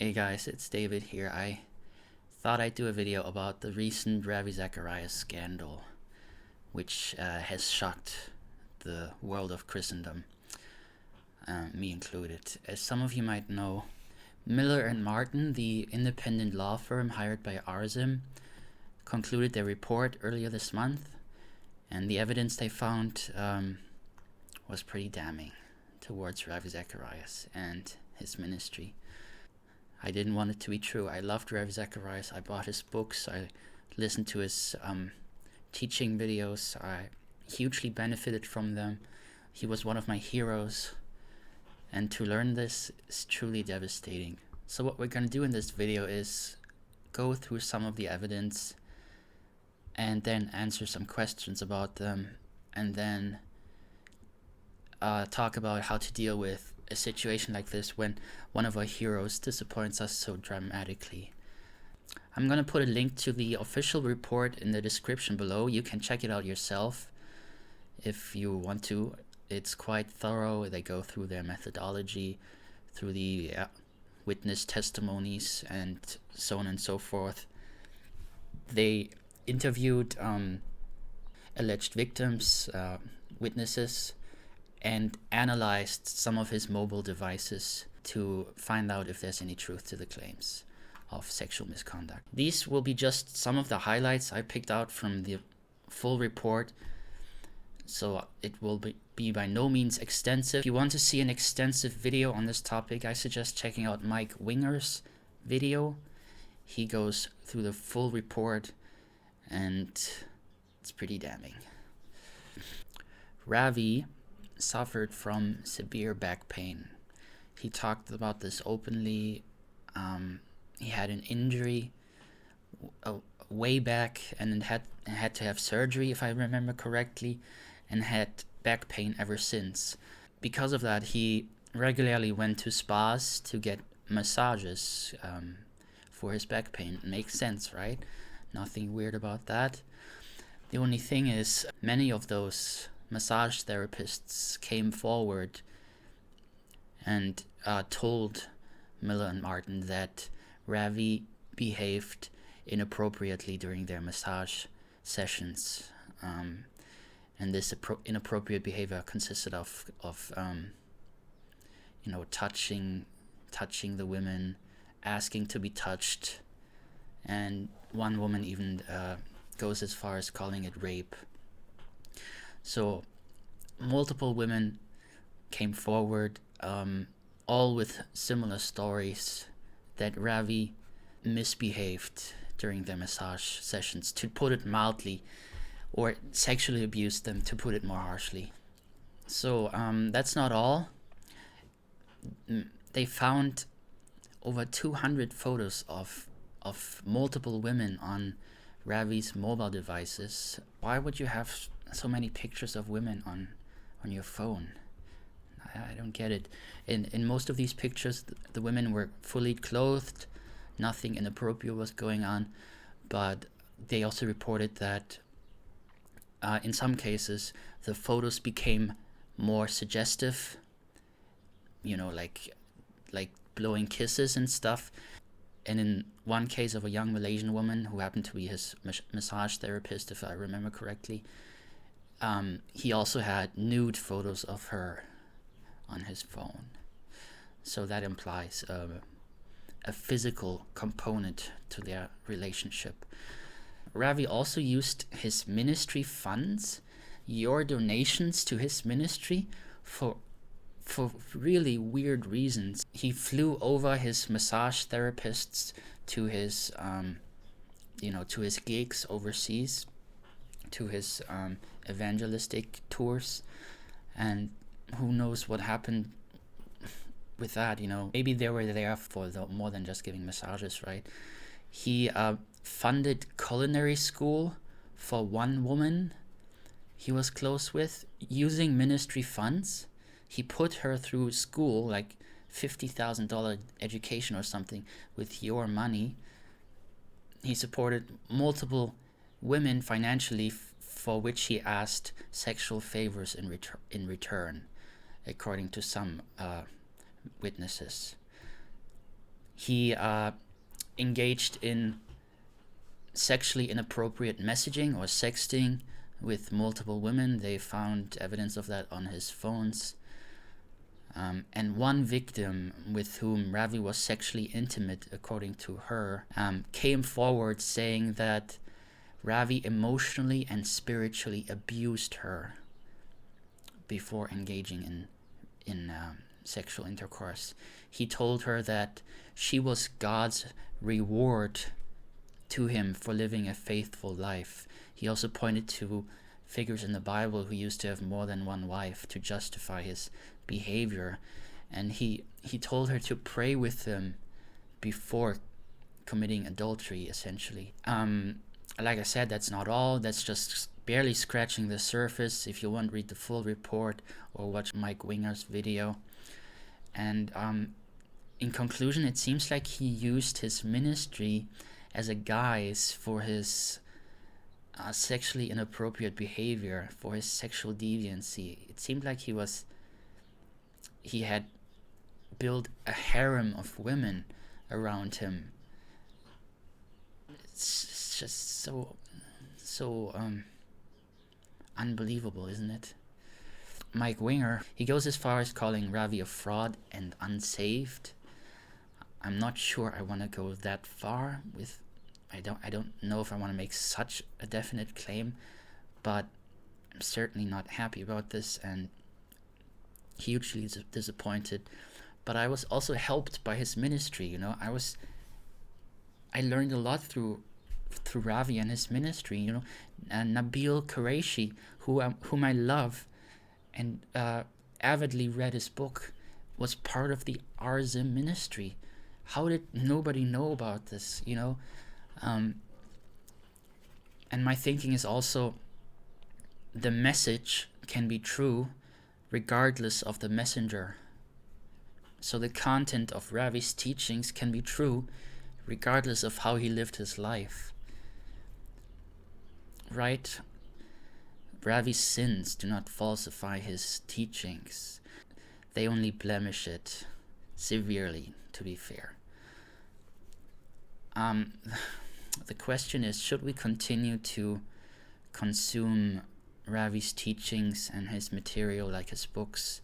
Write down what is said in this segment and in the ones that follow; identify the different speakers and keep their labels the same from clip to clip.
Speaker 1: Hey guys, it's David here. I thought I'd do a video about the recent Ravi Zacharias scandal, which has shocked the world of Christendom, me included. As some of you might know, Miller and Martin, the independent law firm hired by RZIM, concluded their report earlier this month, and the evidence they found was pretty damning towards Ravi Zacharias and his ministry. I didn't want it to be true. I loved Ravi Zacharias. I bought his books. I listened to his teaching videos. I hugely benefited from them. He was one of my heroes. And to learn this is truly devastating. So what we're going to do in this video is go through some of the evidence and then answer some questions about them, and then talk about how to deal with a situation like this when one of our heroes disappoints us so dramatically. I'm going to put a link to the official report in the description below. You can check it out yourself if you want to. It's quite thorough. They go through their methodology, through the witness testimonies, and so on and so forth. They interviewed alleged victims, witnesses, and analyzed some of his mobile devices to find out if there's any truth to the claims of sexual misconduct. These will be just some of the highlights I picked out from the full report, so it will be by no means extensive. If you want to see an extensive video on this topic, I suggest checking out Mike Winger's video. He goes through the full report, and it's pretty damning. Ravi suffered from severe back pain. He talked about this openly. He had an injury way back and had to have surgery, if I remember correctly, and had back pain ever since. Because of that, he regularly went to spas to get massages for his back pain. It makes sense, right? Nothing weird about that. The only thing is, many of those massage therapists came forward and told Miller and Martin that Ravi behaved inappropriately during their massage sessions, and this inappropriate behavior consisted of touching the women, asking to be touched, and one woman even goes as far as calling it rape. So multiple women came forward, all with similar stories that Ravi misbehaved during their massage sessions, to put it mildly, or sexually abused them, to put it more harshly. So that's not all. They found over 200 photos of multiple women on Ravi's mobile devices. Why would you have so many pictures of women on your phone? I don't get it. In most of these pictures, the women were fully clothed. Nothing inappropriate was going on. But they also reported that in some cases, the photos became more suggestive, like blowing kisses and stuff. And in one case of a young Malaysian woman who happened to be his massage therapist, if I remember correctly, he also had nude photos of her on his phone. So that implies a physical component to their relationship. Ravi also used his ministry funds, your donations to his ministry, for really weird reasons. He flew over his massage therapists to his to his gigs overseas, to his evangelistic tours, and who knows what happened with that. Maybe they were there for more than just giving massages, right? He funded culinary school for one woman he was close with using ministry funds. He put her through school, like $50,000 education or something, with your money. He supported multiple women financially, for which he asked sexual favors in return, according to some witnesses. He engaged in sexually inappropriate messaging or sexting with multiple women. They found evidence of that on his phones. And one victim with whom Ravi was sexually intimate, according to her, came forward saying that Ravi emotionally and spiritually abused her before engaging in sexual intercourse. He told her that she was God's reward to him for living a faithful life. He also pointed to figures in the Bible who used to have more than one wife to justify his behavior, and he told her to pray with him before committing adultery, essentially. Like I said, that's not all. That's just barely scratching the surface. If you want to read the full report or watch Mike Winger's video. And in conclusion, it seems like he used his ministry as a guise for his sexually inappropriate behavior, for his sexual deviancy. It seemed like he had built a harem of women around him. It's just so unbelievable, isn't it? Mike Winger, he goes as far as calling Ravi a fraud and unsaved. I'm not sure I want to go that far with. I don't know if I want to make such a definite claim, but I'm certainly not happy about this and hugely disappointed. But I was also helped by his ministry. You know, I learned a lot through Ravi and his ministry. You know, and Nabil Qureshi, whom I love, and avidly read his book, was part of the RZIM ministry. How did nobody know about this? You know. And my thinking is also, the message can be true regardless of the messenger. So the content of Ravi's teachings can be true regardless of how he lived his life. Right? Ravi's sins do not falsify his teachings. They only blemish it severely, to be fair. The question is, should we continue to consume Ravi's teachings and his material, like his books,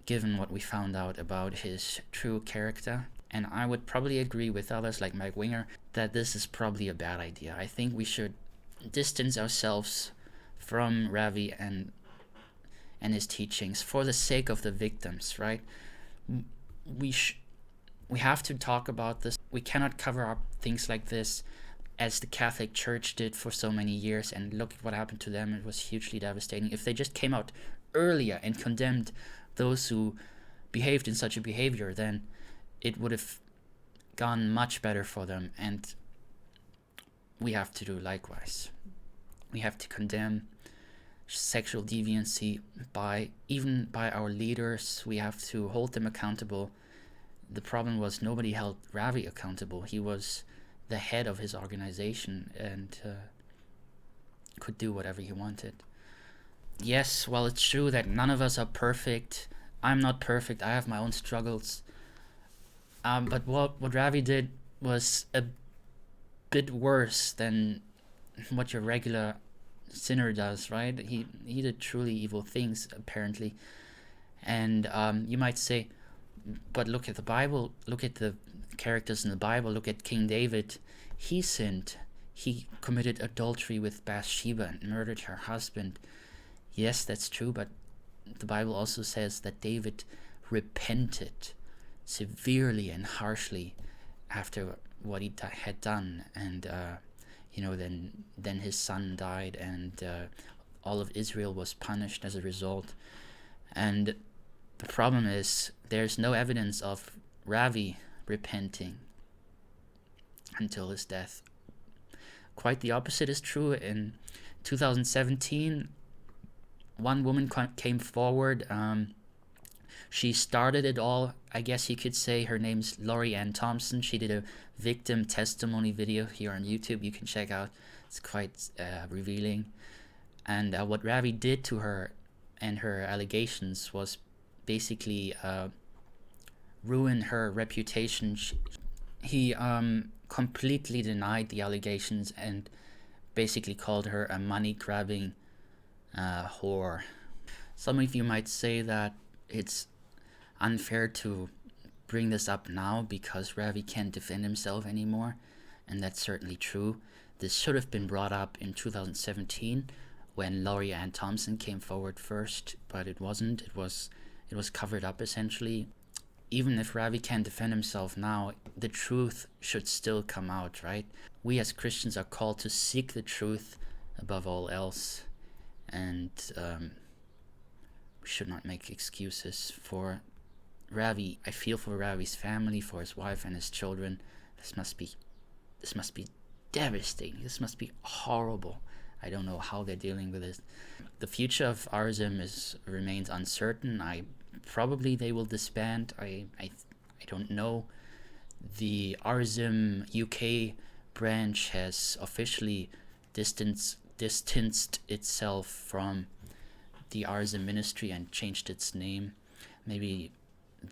Speaker 1: given what we found out about his true character? And I would probably agree with others like Mike Winger that this is probably a bad idea. I think we should distance ourselves from Ravi and his teachings for the sake of the victims, right? We have to talk about this. We cannot cover up things like this as the Catholic Church did for so many years, and look at what happened to them. It was hugely devastating. If they just came out earlier and condemned those who behaved in such a behavior, then it would have gone much better for them, and we have to do likewise. We have to condemn sexual deviancy even by our leaders. We have to hold them accountable. The problem was nobody held Ravi accountable. He was the head of his organization and could do whatever he wanted. Yes, well, it's true that none of us are perfect. I'm not perfect. I have my own struggles. But what Ravi did was a bit worse than what your regular sinner does, right? He did truly evil things, apparently. And you might say, but look at the Bible, look at the characters in the Bible, look at King David. He sinned. He committed adultery with Bathsheba and murdered her husband. Yes, that's true, but the Bible also says that David repented severely and harshly after what he had done, and then his son died, and all of Israel was punished as a result. And the problem is, there's no evidence of Ravi repenting until his death. Quite the opposite is true. In 2017, one woman came forward. She started it all, I guess you could say. Her name's Laurie Ann Thompson. She did a victim testimony video here on YouTube. You can check out. It's quite revealing. And what Ravi did to her and her allegations was basically ruin her reputation. He completely denied the allegations and basically called her a money-grabbing whore. Some of you might say that it's unfair to bring this up now because Ravi can't defend himself anymore, and that's certainly true. This should have been brought up in 2017 when Laurie Ann Thompson came forward first, but it wasn't. It was covered up essentially. Even if Ravi can't defend himself now, the truth should still come out, right? We as Christians are called to seek the truth above all else, and we should not make excuses for Ravi. I feel for Ravi's family, for his wife and his children. This must be devastating. This must be horrible. I don't know how they're dealing with this. The future of RZIM remains uncertain. Probably they will disband. I don't know. The RZIM UK branch has officially distanced itself from the RZIM Ministry and changed its name. Maybe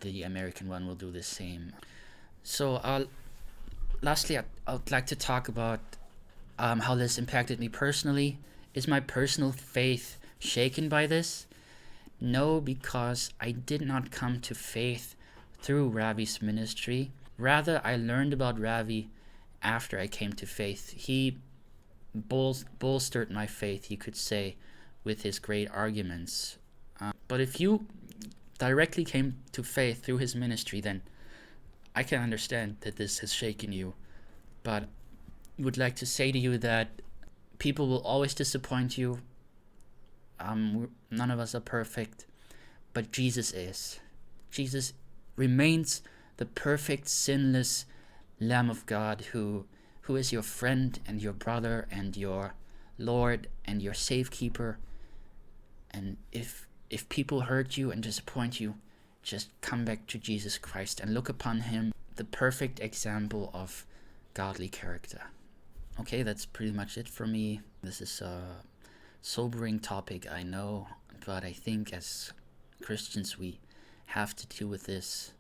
Speaker 1: the American one will do the same. So lastly, I would like to talk about how this impacted me personally. Is my personal faith shaken by this? No, because I did not come to faith through Ravi's ministry. Rather, I learned about Ravi after I came to faith. He bolstered my faith, you could say, with his great arguments. But if you directly came to faith through his ministry, then I can understand that this has shaken you. But I would like to say to you that people will always disappoint you. None of us are perfect, but Jesus is. Jesus remains the perfect, sinless Lamb of God who is your friend and your brother and your Lord and your safekeeper. And if people hurt you and disappoint you, just come back to Jesus Christ and look upon him, the perfect example of godly character. Okay, that's pretty much it for me. This is a sobering topic, I know, but I think as Christians we have to deal with this.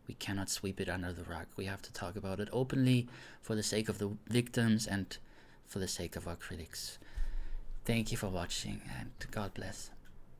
Speaker 1: We cannot sweep it under the rug. We have to talk about it openly for the sake of the victims and for the sake of our critics. Thank you for watching, and God bless.